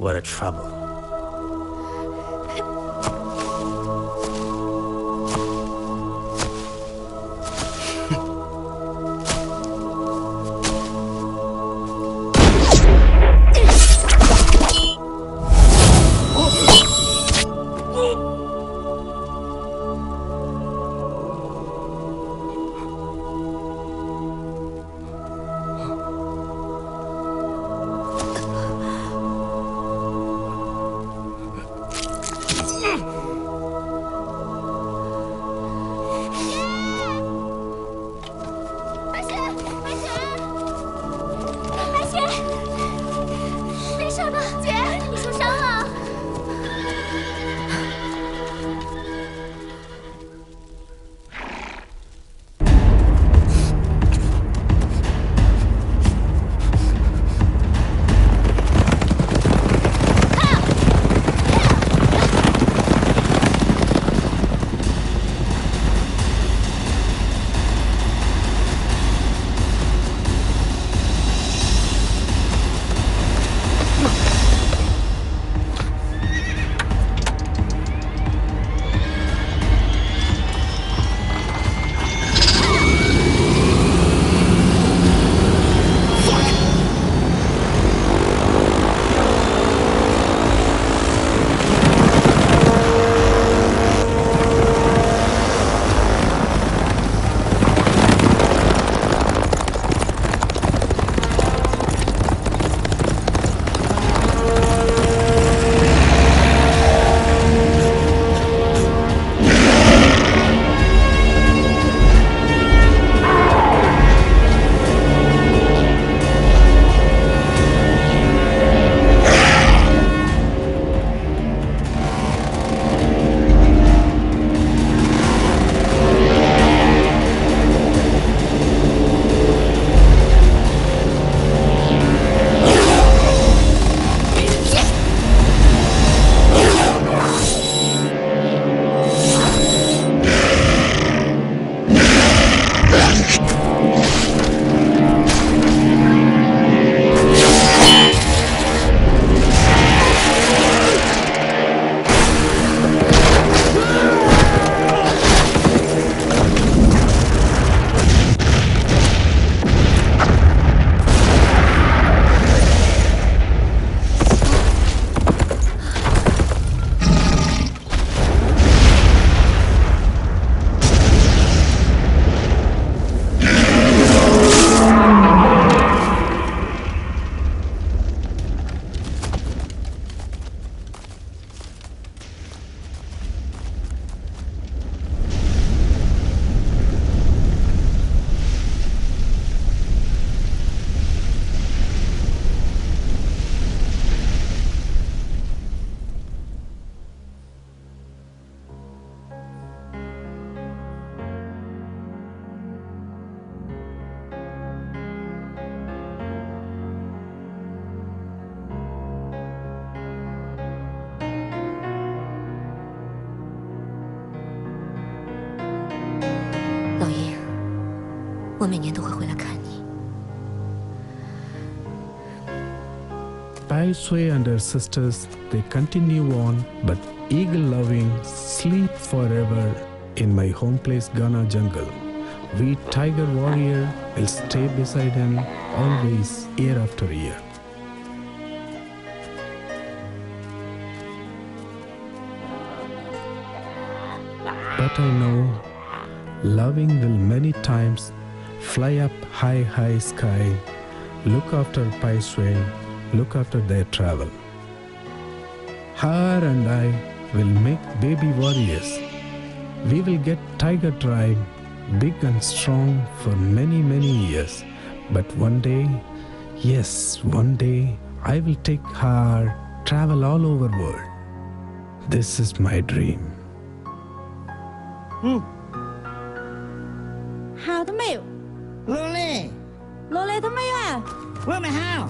What a trouble. 每年都会回来看你。Pai Sui and her sisters, they continue on, but eagle loving sleep forever in my home place Ghana jungle. We tiger warrior will stay beside him always, year after year. But I know loving will many times fly up high sky, look after Pai Sui, look after their travel. Her and I will make baby warriors. We will get tiger tribe big and strong for many years. But one day, yes, one day, I will take her travel all over world. This is my dream. 好的没有？罗雷，罗雷他没有啊？我没好。